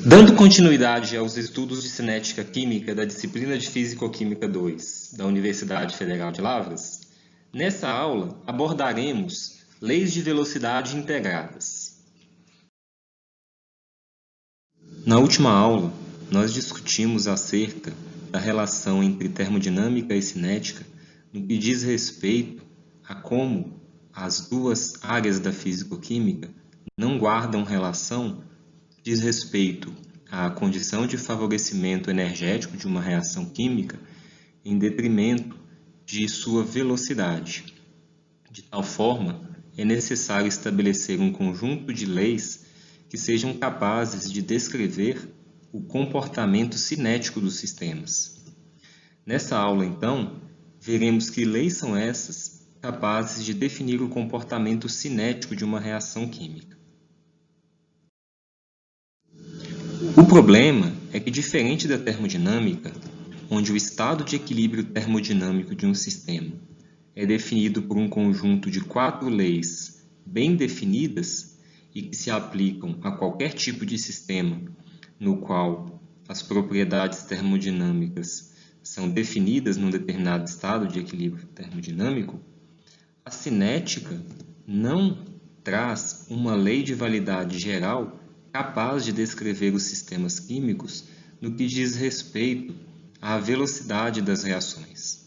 Dando continuidade aos estudos de cinética química da disciplina de Físico-Química 2 da Universidade Federal de Lavras, nessa aula abordaremos leis de velocidade integradas. Na última aula, nós discutimos acerca da relação entre termodinâmica e cinética no que diz respeito a como as duas áreas da físico-química não guardam relação diz respeito à condição de favorecimento energético de uma reação química em detrimento de sua velocidade. De tal forma, é necessário estabelecer um conjunto de leis que sejam capazes de descrever o comportamento cinético dos sistemas. Nessa aula, então, veremos que leis são essas capazes de definir o comportamento cinético de uma reação química. O problema é que, diferente da termodinâmica, onde o estado de equilíbrio termodinâmico de um sistema é definido por um conjunto de 4 leis bem definidas e que se aplicam a qualquer tipo de sistema no qual as propriedades termodinâmicas são definidas num determinado estado de equilíbrio termodinâmico, a cinética não traz uma lei de validade geral capaz de descrever os sistemas químicos no que diz respeito à velocidade das reações.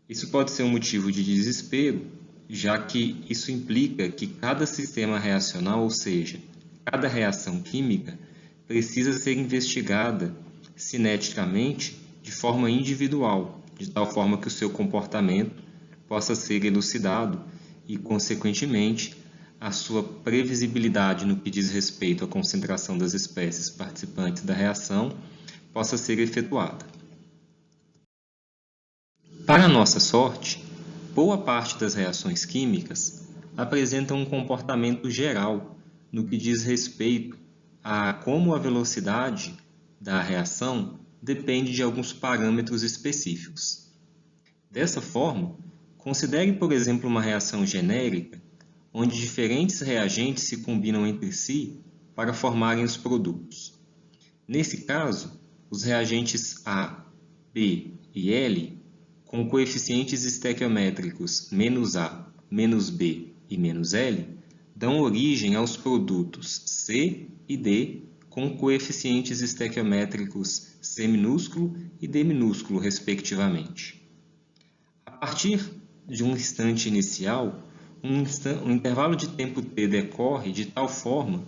Isso pode ser um motivo de desespero, já que isso implica que cada sistema reacional, ou seja, cada reação química, precisa ser investigada cineticamente de forma individual, de tal forma que o seu comportamento possa ser elucidado e, consequentemente, a sua previsibilidade no que diz respeito à concentração das espécies participantes da reação possa ser efetuada. Para nossa sorte, boa parte das reações químicas apresentam um comportamento geral no que diz respeito a como a velocidade da reação depende de alguns parâmetros específicos. Dessa forma, considere, por exemplo, uma reação genérica onde diferentes reagentes se combinam entre si para formarem os produtos. Nesse caso, os reagentes A, B e L, com coeficientes estequiométricos -A, -B e -L, dão origem aos produtos C e D com coeficientes estequiométricos C minúsculo e D minúsculo, respectivamente. A partir de um instante inicial, um intervalo de tempo t decorre de tal forma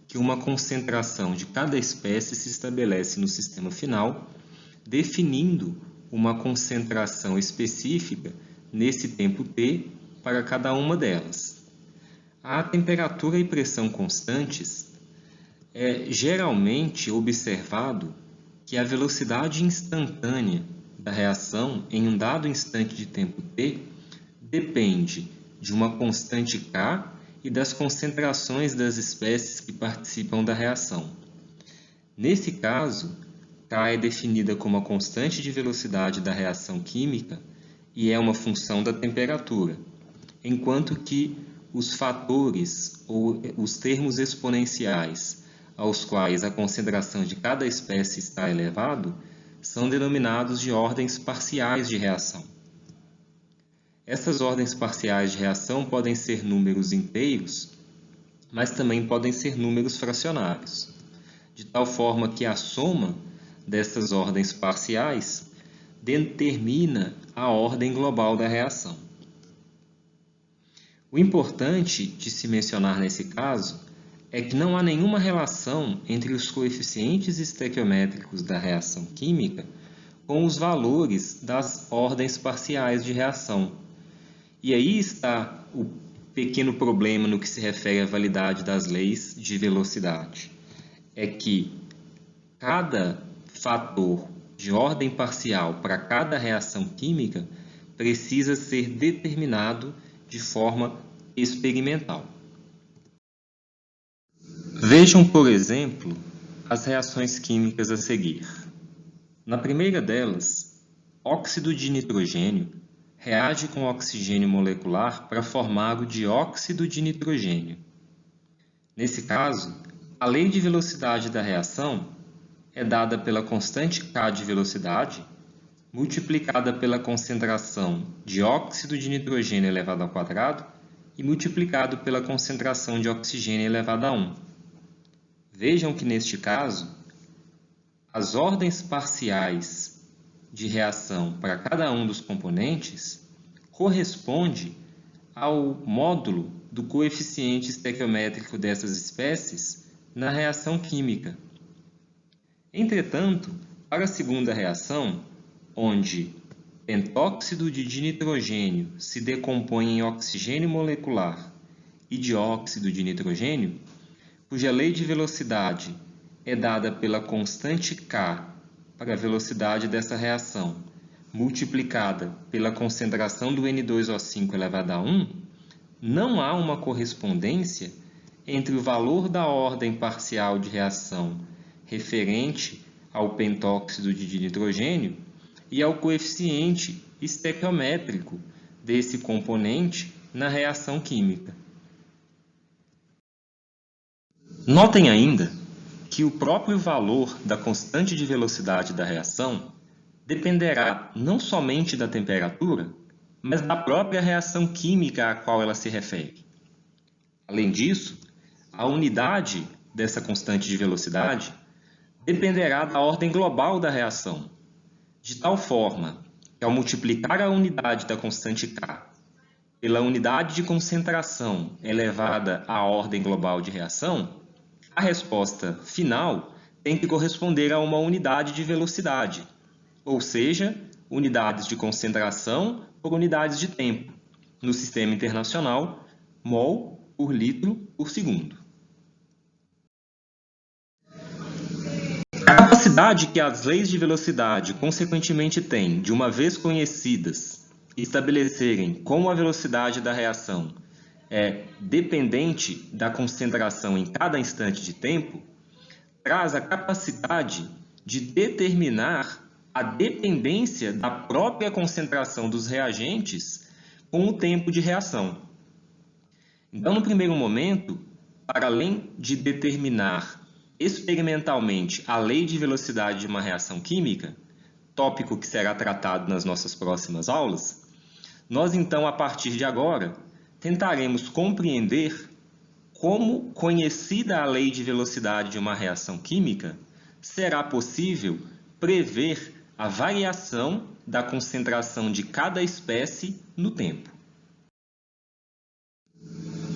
que uma concentração de cada espécie se estabelece no sistema final, definindo uma concentração específica nesse tempo t para cada uma delas. A temperatura e pressão constantes é geralmente observado que a velocidade instantânea da reação em um dado instante de tempo t depende de uma constante K e das concentrações das espécies que participam da reação. Nesse caso, K é definida como a constante de velocidade da reação química e é uma função da temperatura, enquanto que os fatores ou os termos exponenciais aos quais a concentração de cada espécie está elevado são denominados de ordens parciais de reação. Essas ordens parciais de reação podem ser números inteiros, mas também podem ser números fracionários, de tal forma que a soma dessas ordens parciais determina a ordem global da reação. O importante de se mencionar nesse caso é que não há nenhuma relação entre os coeficientes estequiométricos da reação química com os valores das ordens parciais de reação. E aí está o pequeno problema no que se refere à validade das leis de velocidade. É que cada fator de ordem parcial para cada reação química precisa ser determinado de forma experimental. Vejam, por exemplo, as reações químicas a seguir. Na primeira delas, óxido de nitrogênio reage com oxigênio molecular para formar o dióxido de nitrogênio. Nesse caso, A lei de velocidade da reação é dada pela constante K de velocidade multiplicada pela concentração de óxido de nitrogênio elevado ao quadrado e multiplicado pela concentração de oxigênio elevado a 1. Vejam que, neste caso, as ordens parciais de reação para cada um dos componentes corresponde ao módulo do coeficiente estequiométrico dessas espécies na reação química. Entretanto, para a segunda reação, onde pentóxido de dinitrogênio se decompõe em oxigênio molecular e dióxido de nitrogênio, cuja lei de velocidade é dada pela constante K para a velocidade dessa reação, multiplicada pela concentração do N2O5 elevado a 1, não há uma correspondência entre o valor da ordem parcial de reação referente ao pentóxido de nitrogênio e ao coeficiente estequiométrico desse componente na reação química. Notem ainda que o próprio valor da constante de velocidade da reação dependerá não somente da temperatura, mas da própria reação química à qual ela se refere. Além disso, a unidade dessa constante de velocidade dependerá da ordem global da reação, de tal forma que, ao multiplicar a unidade da constante K pela unidade de concentração elevada à ordem global de reação, a resposta final tem que corresponder a uma unidade de velocidade, ou seja, unidades de concentração por unidades de tempo, no sistema internacional, mol por litro por segundo. A capacidade que as leis de velocidade consequentemente têm, de uma vez conhecidas, estabelecerem como a velocidade da reação é dependente da concentração em cada instante de tempo, traz a capacidade de determinar a dependência da própria concentração dos reagentes com o tempo de reação. Então, no primeiro momento, para além de determinar experimentalmente a lei de velocidade de uma reação química, tópico que será tratado nas nossas próximas aulas, nós então, a partir de agora, tentaremos compreender como, conhecida a lei de velocidade de uma reação química, será possível prever a variação da concentração de cada espécie no tempo.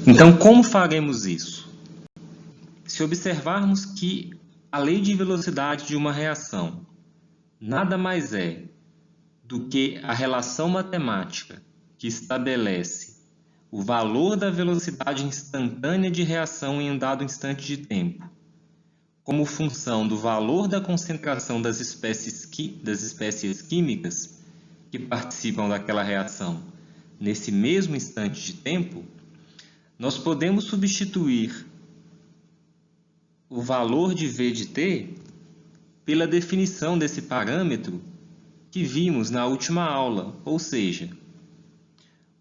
Então, como faremos isso? Se observarmos que a lei de velocidade de uma reação nada mais é do que a relação matemática que estabelece o valor da velocidade instantânea de reação em um dado instante de tempo, como função do valor da concentração das espécies químicas que participam daquela reação nesse mesmo instante de tempo, nós podemos substituir o valor de V de t pela definição desse parâmetro que vimos na última aula, ou seja,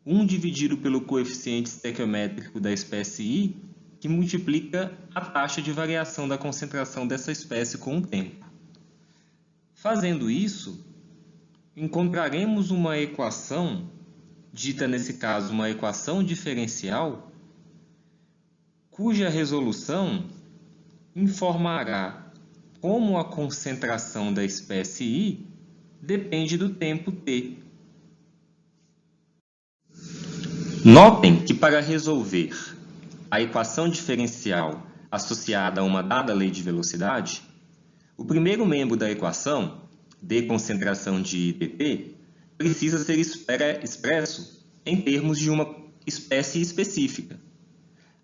1 dividido pelo coeficiente estequiométrico da espécie I, que multiplica a taxa de variação da concentração dessa espécie com o tempo. Fazendo isso, encontraremos uma equação, dita nesse caso uma equação diferencial, cuja resolução informará como a concentração da espécie I depende do tempo t. Notem que, para resolver a equação diferencial associada a uma dada lei de velocidade, o primeiro membro da equação, d concentração de dt, precisa ser expresso em termos de uma espécie específica.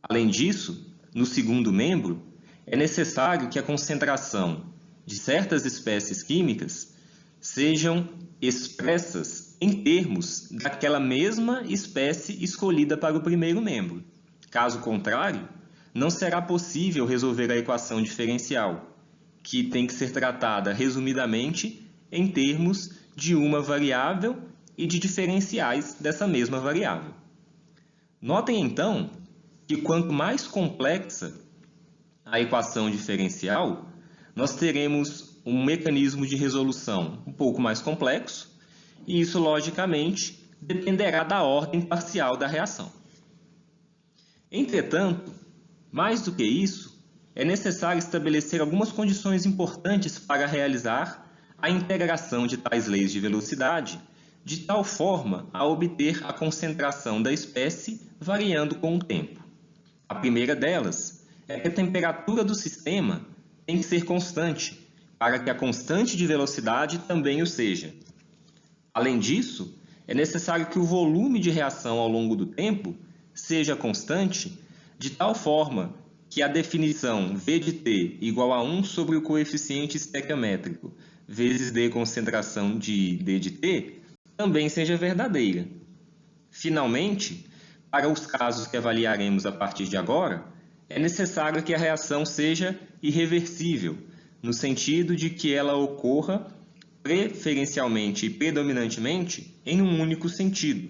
Além disso, no segundo membro, é necessário que a concentração de certas espécies químicas sejam expressas em termos daquela mesma espécie escolhida para o primeiro membro. Caso contrário, não será possível resolver a equação diferencial, que tem que ser tratada resumidamente em termos de uma variável e de diferenciais dessa mesma variável. Notem, então, que quanto mais complexa a equação diferencial, nós teremos um mecanismo de resolução um pouco mais complexo, e isso, logicamente, dependerá da ordem parcial da reação. Entretanto, mais do que isso, é necessário estabelecer algumas condições importantes para realizar a integração de tais leis de velocidade, de tal forma a obter a concentração da espécie variando com o tempo. A primeira delas é que a temperatura do sistema tem que ser constante, para que a constante de velocidade também o seja. Além disso, é necessário que o volume de reação ao longo do tempo seja constante, de tal forma que a definição V de T igual a 1 sobre o coeficiente estequiométrico vezes D concentração de D de T também seja verdadeira. Finalmente, para os casos que avaliaremos a partir de agora, é necessário que a reação seja irreversível, no sentido de que ela ocorra preferencialmente e predominantemente em um único sentido,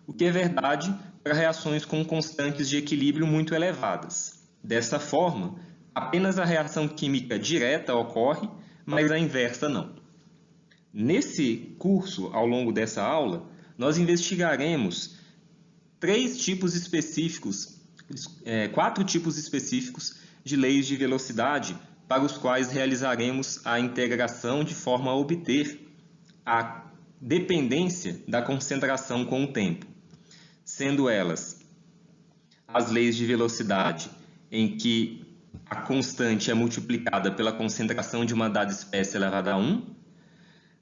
o que é verdade para reações com constantes de equilíbrio muito elevadas. Dessa forma, apenas a reação química direta ocorre, mas a inversa não. Nesse curso, ao longo dessa aula, nós investigaremos quatro tipos específicos de leis de velocidade para os quais realizaremos a integração de forma a obter a dependência da concentração com o tempo, sendo elas as leis de velocidade em que a constante é multiplicada pela concentração de uma dada espécie elevada a 1,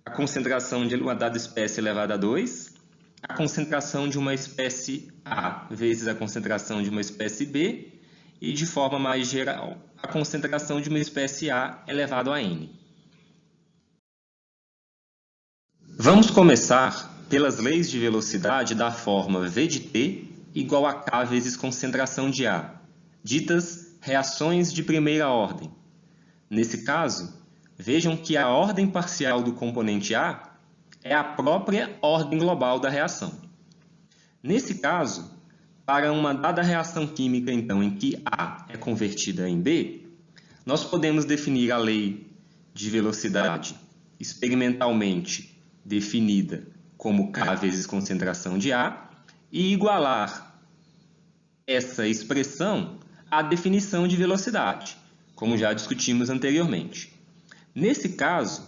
a concentração de uma dada espécie elevada a 2, a concentração de uma espécie A vezes a concentração de uma espécie B e, de forma mais geral, a concentração de uma espécie A elevado a N. Vamos começar pelas leis de velocidade da forma V de T igual a K vezes concentração de A, ditas reações de primeira ordem. Nesse caso, vejam que a ordem parcial do componente A é a própria ordem global da reação. Nesse caso, para uma dada reação química, então, em que A é convertida em B, nós podemos definir a lei de velocidade experimentalmente definida como K vezes concentração de A e igualar essa expressão à definição de velocidade, como já discutimos anteriormente. Nesse caso,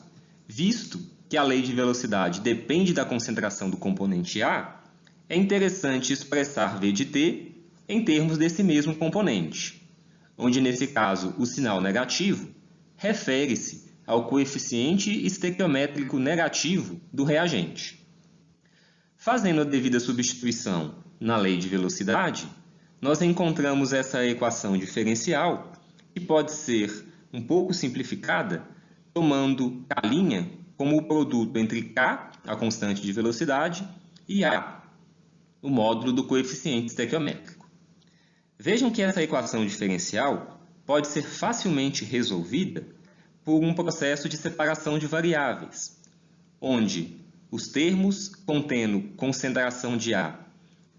visto que a lei de velocidade depende da concentração do componente A, é interessante expressar V de T em termos desse mesmo componente, onde, nesse caso, o sinal negativo refere-se ao coeficiente estequiométrico negativo do reagente. Fazendo a devida substituição na lei de velocidade, nós encontramos essa equação diferencial, que pode ser um pouco simplificada, tomando K' como o produto entre K, a constante de velocidade, e A, o módulo do coeficiente estequiométrico. Vejam que essa equação diferencial pode ser facilmente resolvida por um processo de separação de variáveis, onde os termos contendo concentração de A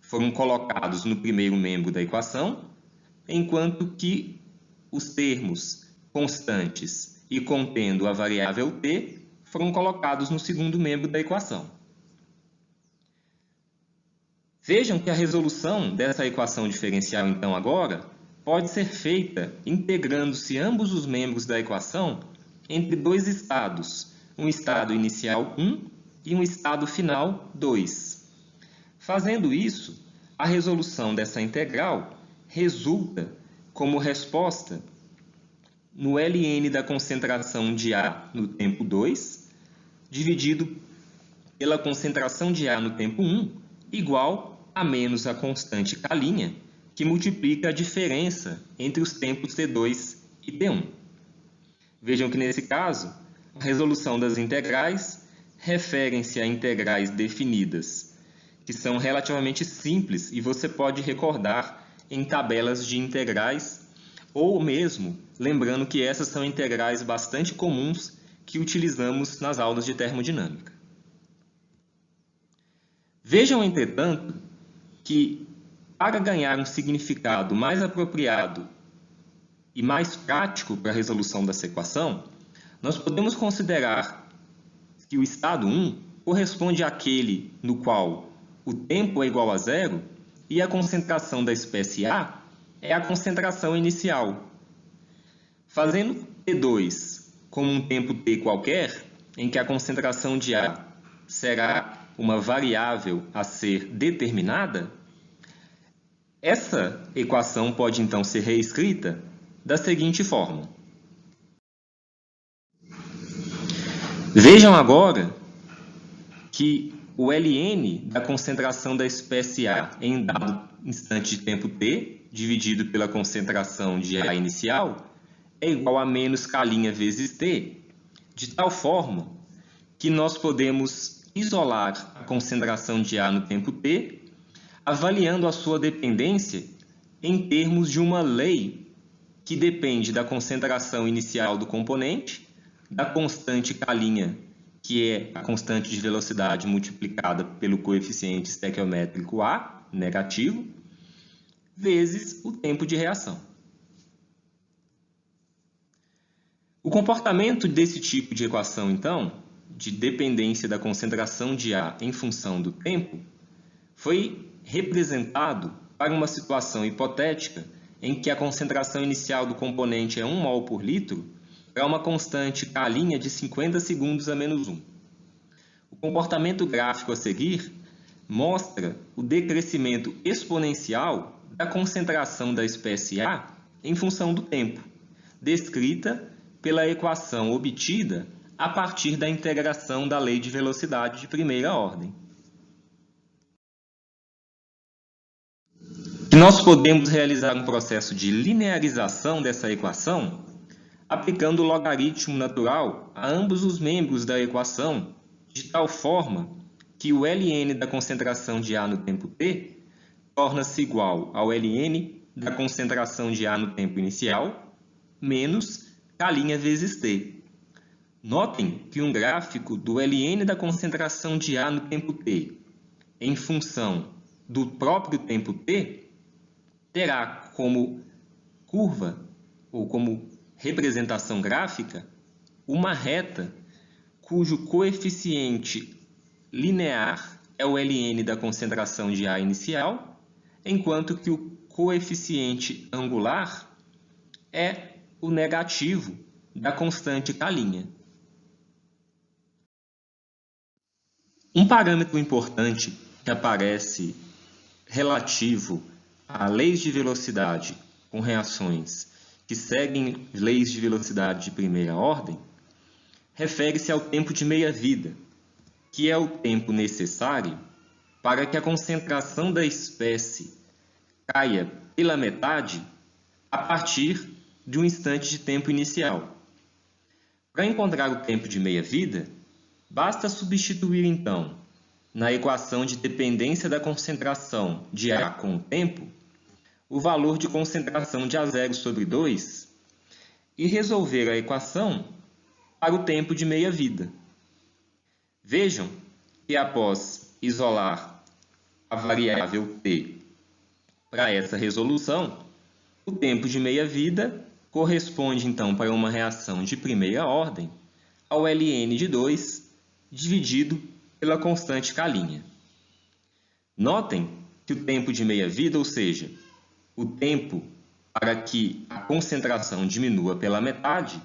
foram colocados no primeiro membro da equação, enquanto que os termos constantes e contendo a variável t foram colocados no segundo membro da equação. Vejam que a resolução dessa equação diferencial, então, agora, pode ser feita integrando-se ambos os membros da equação entre dois estados, um estado inicial 1 e um estado final 2. Fazendo isso, a resolução dessa integral resulta como resposta no ln da concentração de A no tempo 2, dividido pela concentração de A no tempo 1, igual a menos a constante K', que multiplica a diferença entre os tempos T2 e T1. Vejam que, nesse caso, a resolução das integrais referem-se a integrais definidas, que são relativamente simples e você pode recordar em tabelas de integrais, ou mesmo lembrando que essas são integrais bastante comuns que utilizamos nas aulas de termodinâmica. Vejam, entretanto, que para ganhar um significado mais apropriado e mais prático para a resolução dessa equação, nós podemos considerar que o estado 1 corresponde àquele no qual o tempo é igual a zero e a concentração da espécie A é a concentração inicial. Fazendo T2 como um tempo t qualquer, em que a concentração de A será uma variável a ser determinada, essa equação pode então ser reescrita da seguinte forma. Vejam agora que o ln da concentração da espécie A em dado instante de tempo t, dividido pela concentração de A inicial, é igual a menos K' vezes t, de tal forma que nós podemos isolar a concentração de A no tempo t, avaliando a sua dependência em termos de uma lei que depende da concentração inicial do componente, da constante K', que é a constante de velocidade multiplicada pelo coeficiente estequiométrico A, negativo, vezes o tempo de reação. O comportamento desse tipo de equação, então, de dependência da concentração de A em função do tempo, foi representado para uma situação hipotética em que a concentração inicial do componente é 1 mol por litro para uma constante K' de 50 segundos a menos 1. O comportamento gráfico a seguir mostra o decrescimento exponencial da concentração da espécie A em função do tempo, descrita pela equação obtida a partir da integração da lei de velocidade de primeira ordem. E nós podemos realizar um processo de linearização dessa equação aplicando o logaritmo natural a ambos os membros da equação, de tal forma que o ln da concentração de A no tempo t torna-se igual ao ln da concentração de A no tempo inicial menos K' vezes t. Notem que um gráfico do ln da concentração de A no tempo t em função do próprio tempo t terá como curva ou como representação gráfica uma reta cujo coeficiente linear é o ln da concentração de A inicial, enquanto que o coeficiente angular é o negativo da constante K'. Um parâmetro importante que aparece relativo a leis de velocidade com reações que seguem leis de velocidade de primeira ordem refere-se ao tempo de meia-vida, que é o tempo necessário para que a concentração da espécie caia pela metade a partir de um instante de tempo inicial. Para encontrar o tempo de meia-vida, basta substituir então na equação de dependência da concentração de A com o tempo o valor de concentração de A0 sobre 2 e resolver a equação para o tempo de meia-vida. Vejam que após isolar a variável t para essa resolução, o tempo de meia-vida corresponde então para uma reação de primeira ordem ao ln de 2 dividido pela constante K'. Notem que o tempo de meia-vida, ou seja, o tempo para que a concentração diminua pela metade,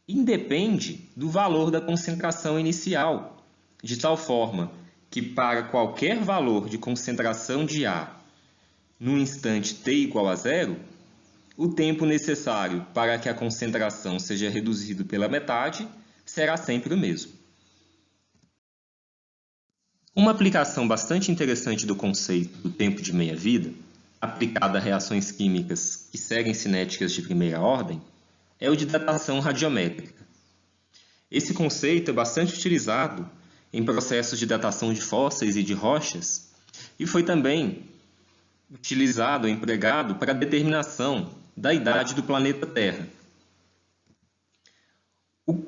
independe do valor da concentração inicial, de tal forma que para qualquer valor de concentração de A no instante t igual a zero, o tempo necessário para que a concentração seja reduzida pela metade será sempre o mesmo. Uma aplicação bastante interessante do conceito do tempo de meia-vida, aplicada a reações químicas que seguem cinéticas de primeira ordem, é o de datação radiométrica. Esse conceito é bastante utilizado em processos de datação de fósseis e de rochas e foi também utilizado, empregado para a determinação da idade do planeta Terra. O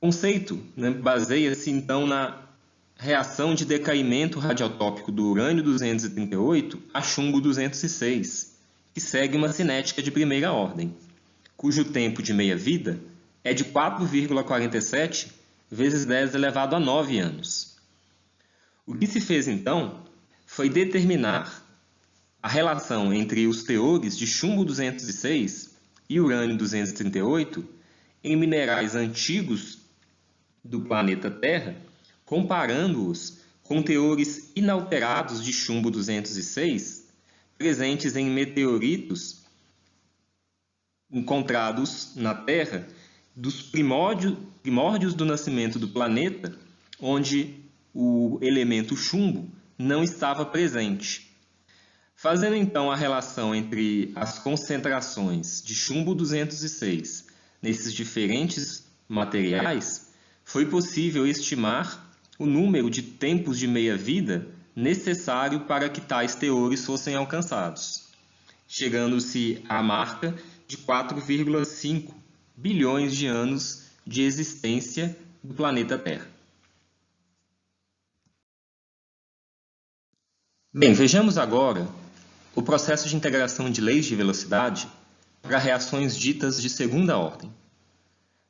conceito baseia-se então na reação de decaimento radiotópico do urânio-238 a chumbo-206, que segue uma cinética de primeira ordem. cujo tempo de meia-vida é de 4,47 vezes 10 elevado a 9 anos. O que se fez, então, foi determinar a relação entre os teores de chumbo 206 e urânio 238 em minerais antigos do planeta Terra, comparando-os com teores inalterados de chumbo 206 presentes em meteoritos encontrados na Terra dos primórdios do nascimento do planeta, onde o elemento chumbo não estava presente. Fazendo então a relação entre as concentrações de chumbo 206 nesses diferentes materiais, foi possível estimar o número de tempos de meia-vida necessário para que tais teores fossem alcançados, chegando-se à marca de 4,5 bilhões de anos de existência do planeta Terra. Bem, vejamos agora o processo de integração de leis de velocidade para reações ditas de segunda ordem.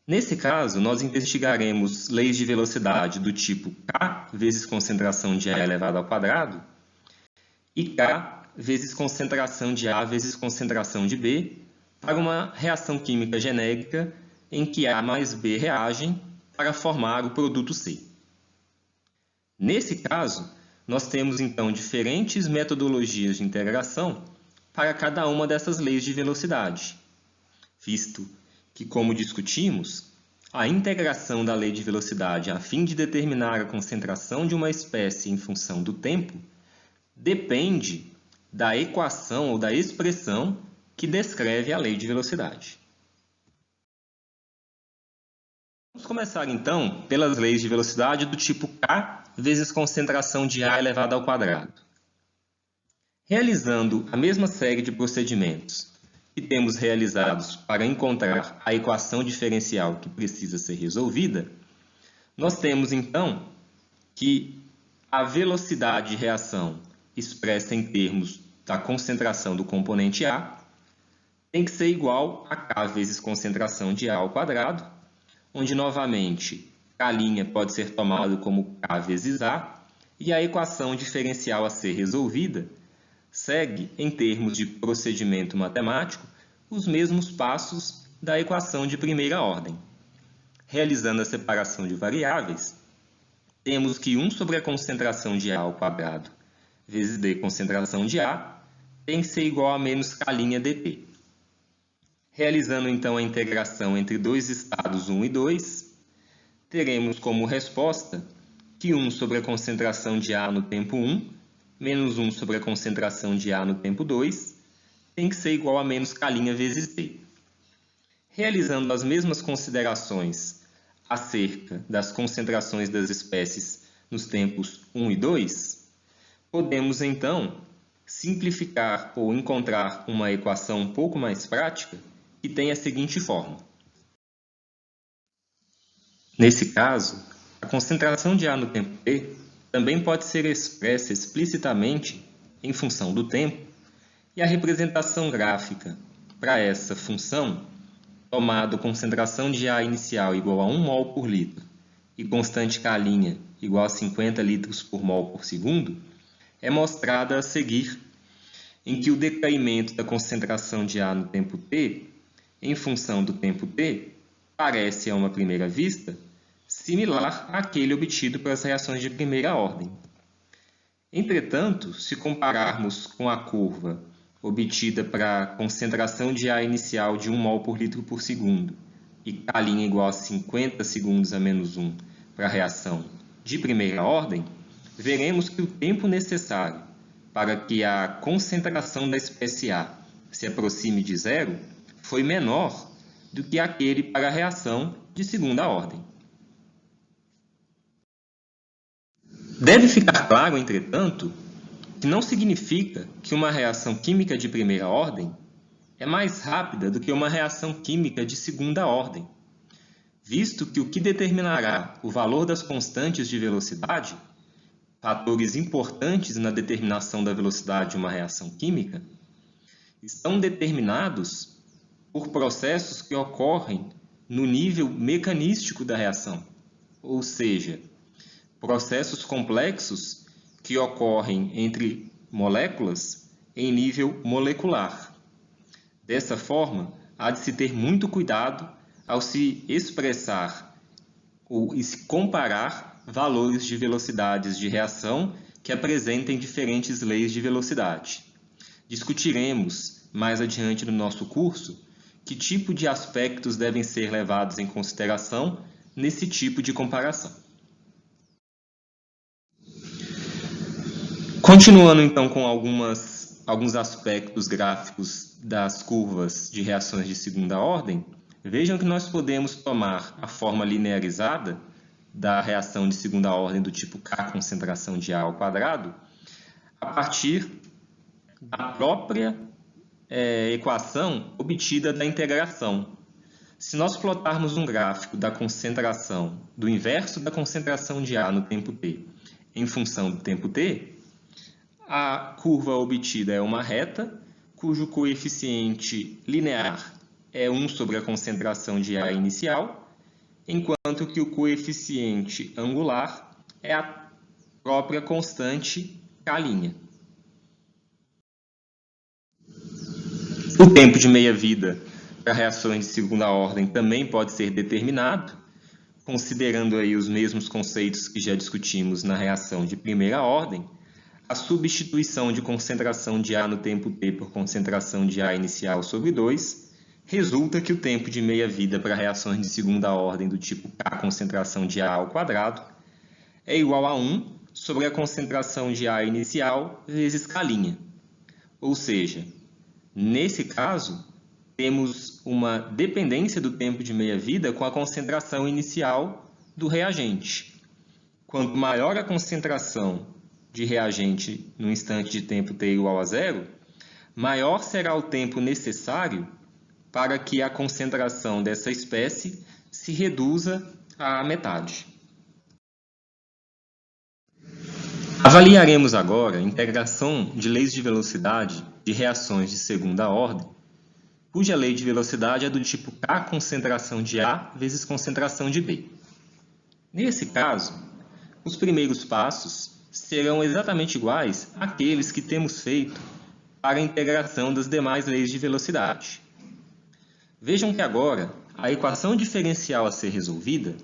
Nesse caso, nós investigaremos leis de velocidade do tipo K vezes concentração de A elevado ao quadrado e K vezes concentração de A vezes concentração de B para uma reação química genérica em que A mais B reagem para formar o produto C. Nesse caso, nós temos então diferentes metodologias de integração para cada uma dessas leis de velocidade, visto que, como discutimos, a integração da lei de velocidade a fim de determinar a concentração de uma espécie em função do tempo depende da equação ou da expressão que descreve a lei de velocidade. Vamos começar então pelas leis de velocidade do tipo K vezes concentração de A elevado ao quadrado. Realizando a mesma série de procedimentos que temos realizados para encontrar a equação diferencial que precisa ser resolvida, nós temos então que a velocidade de reação expressa em termos da concentração do componente A tem que ser igual a K vezes concentração de A ao quadrado, onde novamente K' pode ser tomado como K vezes A, e a equação diferencial a ser resolvida segue, em termos de procedimento matemático, os mesmos passos da equação de primeira ordem. Realizando a separação de variáveis, temos que 1 sobre a concentração de A ao quadrado vezes D concentração de A tem que ser igual a menos K' dt. Realizando então a integração entre dois estados 1 e 2, teremos como resposta que 1 sobre a concentração de A no tempo 1 menos 1 sobre a concentração de A no tempo 2 tem que ser igual a menos K' vezes D. Realizando as mesmas considerações acerca das concentrações das espécies nos tempos 1 e 2, podemos então simplificar ou encontrar uma equação um pouco mais prática que tem a seguinte forma. Nesse caso, a concentração de A no tempo t também pode ser expressa explicitamente em função do tempo, e a representação gráfica para essa função, tomado concentração de A inicial igual a 1 mol por litro e constante K' igual a 50 litros por mol por segundo, é mostrada a seguir, em que o decaimento da concentração de A no tempo t, em função do tempo t, parece, a uma primeira vista, similar àquele obtido pelas reações de primeira ordem. Entretanto, se compararmos com a curva obtida para a concentração de A inicial de 1 mol por litro por segundo e K' igual a 50 segundos a menos 1 para a reação de primeira ordem, veremos que o tempo necessário para que a concentração da espécie A se aproxime de zero foi menor do que aquele para a reação de segunda ordem. Deve ficar claro, entretanto, que não significa que uma reação química de primeira ordem é mais rápida do que uma reação química de segunda ordem, visto que o que determinará o valor das constantes de velocidade, fatores importantes na determinação da velocidade de uma reação química, estão determinados por processos que ocorrem no nível mecanístico da reação, ou seja, processos complexos que ocorrem entre moléculas em nível molecular. Dessa forma, há de se ter muito cuidado ao se expressar ou se comparar valores de velocidades de reação que apresentem diferentes leis de velocidade. Discutiremos mais adiante no nosso curso que tipo de aspectos devem ser levados em consideração nesse tipo de comparação. Continuando então com alguns aspectos gráficos das curvas de reações de segunda ordem, vejam que nós podemos tomar a forma linearizada da reação de segunda ordem do tipo K concentração de A ao quadrado a partir da própria equação obtida da integração. Se nós plotarmos um gráfico da concentração, do inverso da concentração de A no tempo t, em função do tempo t, a curva obtida é uma reta, cujo coeficiente linear é 1 sobre a concentração de A inicial, enquanto que o coeficiente angular é a própria constante K'. O tempo de meia-vida para reações de segunda ordem também pode ser determinado, considerando aí os mesmos conceitos que já discutimos na reação de primeira ordem. A substituição de concentração de A no tempo t por concentração de A inicial sobre 2 resulta que o tempo de meia-vida para reações de segunda ordem do tipo K concentração de A ao quadrado é igual a 1 sobre a concentração de A inicial vezes K'. Ou seja, nesse caso, temos uma dependência do tempo de meia-vida com a concentração inicial do reagente. Quanto maior a concentração de reagente no instante de tempo t igual a 0, maior será o tempo necessário para que a concentração dessa espécie se reduza à metade. Avaliaremos agora a integração de leis de velocidade de reações de segunda ordem, cuja lei de velocidade é do tipo K concentração de A vezes concentração de B. Nesse caso, os primeiros passos serão exatamente iguais àqueles que temos feito para a integração das demais leis de velocidade. Vejam que agora a equação diferencial a ser resolvida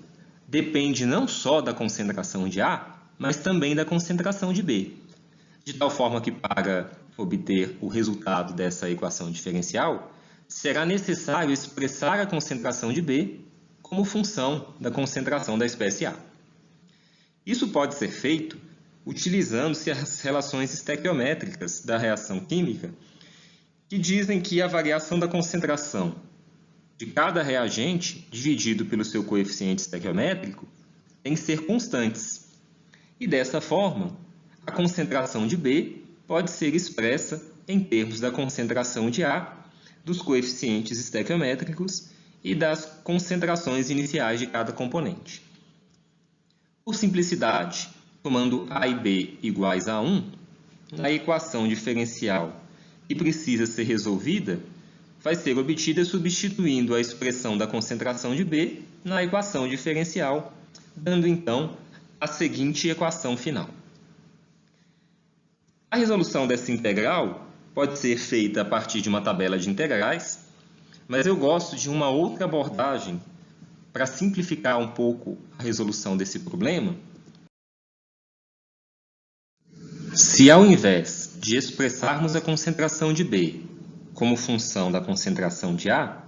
depende não só da concentração de A, mas também da concentração de B, de tal forma que para obter o resultado dessa equação diferencial, será necessário expressar a concentração de B como função da concentração da espécie A. Isso pode ser feito utilizando-se as relações estequiométricas da reação química, que dizem que a variação da concentração de cada reagente dividido pelo seu coeficiente estequiométrico tem que ser constantes. E dessa forma, a concentração de B pode ser expressa em termos da concentração de A, dos coeficientes estequiométricos e das concentrações iniciais de cada componente. Por simplicidade, tomando A e B iguais a 1, a equação diferencial que precisa ser resolvida vai ser obtida substituindo a expressão da concentração de B na equação diferencial, dando então a seguinte equação final. A resolução dessa integral pode ser feita a partir de uma tabela de integrais, mas eu gosto de uma outra abordagem para simplificar um pouco a resolução desse problema. Se ao invés de expressarmos a concentração de B como função da concentração de A,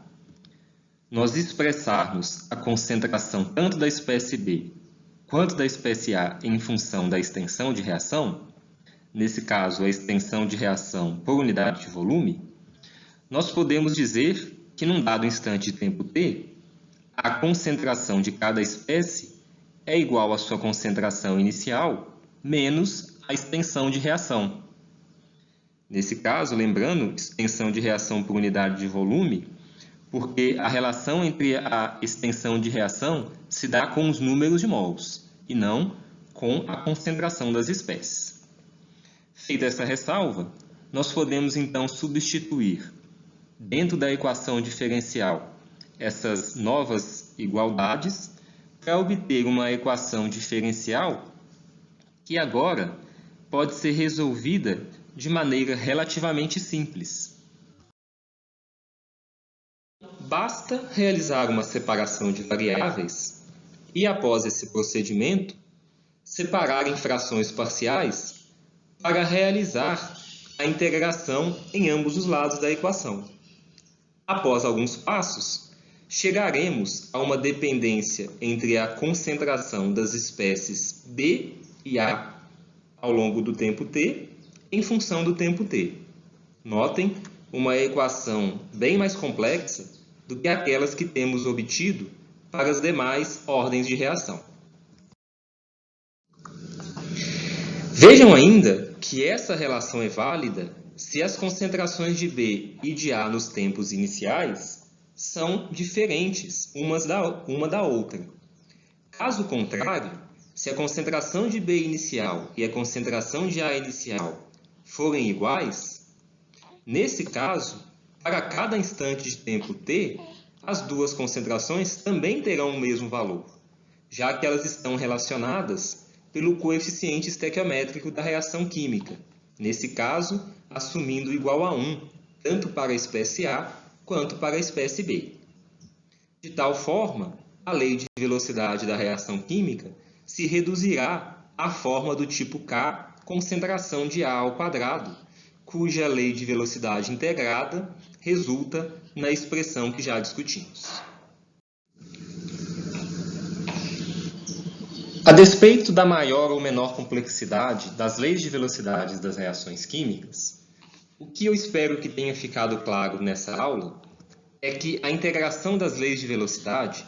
nós expressarmos a concentração tanto da espécie B quanto da espécie A em função da extensão de reação, nesse caso a extensão de reação por unidade de volume, nós podemos dizer que num dado instante de tempo t, a concentração de cada espécie é igual à sua concentração inicial menos a extensão de reação. Nesse caso, lembrando, extensão de reação por unidade de volume, porque a relação entre a extensão de reação se dá com os números de mols e não com a concentração das espécies. Feita essa ressalva, nós podemos então substituir dentro da equação diferencial essas novas igualdades para obter uma equação diferencial que agora pode ser resolvida de maneira relativamente simples. Basta realizar uma separação de variáveis e, após esse procedimento, separar em frações parciais para realizar a integração em ambos os lados da equação. Após alguns passos, chegaremos a uma dependência entre a concentração das espécies B e A ao longo do tempo t, em função do tempo t. Notem uma equação bem mais complexa do que aquelas que temos obtido para as demais ordens de reação. Vejam ainda que essa relação é válida se as concentrações de B e de A nos tempos iniciais são diferentes uma da outra. Caso contrário, se a concentração de B inicial e a concentração de A inicial forem iguais, nesse caso, para cada instante de tempo t, as duas concentrações também terão o mesmo valor, já que elas estão relacionadas pelo coeficiente estequiométrico da reação química, nesse caso, assumindo igual a 1, tanto para a espécie A quanto para a espécie B. De tal forma, a lei de velocidade da reação química se reduzirá à forma do tipo K, concentração de A ao quadrado, cuja lei de velocidade integrada resulta na expressão que já discutimos. A despeito da maior ou menor complexidade das leis de velocidade das reações químicas, o que eu espero que tenha ficado claro nessa aula é que a integração das leis de velocidade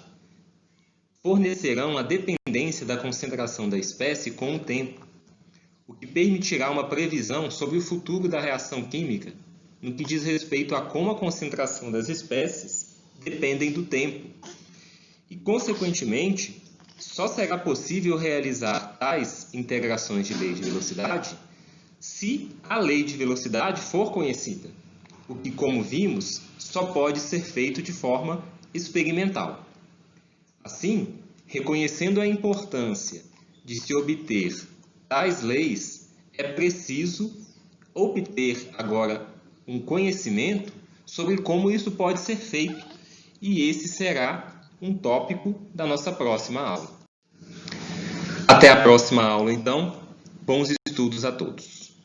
fornecerão a dependência da concentração da espécie com o tempo, o que permitirá uma previsão sobre o futuro da reação química no que diz respeito a como a concentração das espécies dependem do tempo. E, consequentemente, só será possível realizar tais integrações de lei de velocidade se a lei de velocidade for conhecida, o que, como vimos, só pode ser feito de forma experimental. Assim, reconhecendo a importância de se obter tais leis, é preciso obter agora um conhecimento sobre como isso pode ser feito, e esse será um tópico da nossa próxima aula. Até a próxima aula, então. Bons estudos a todos.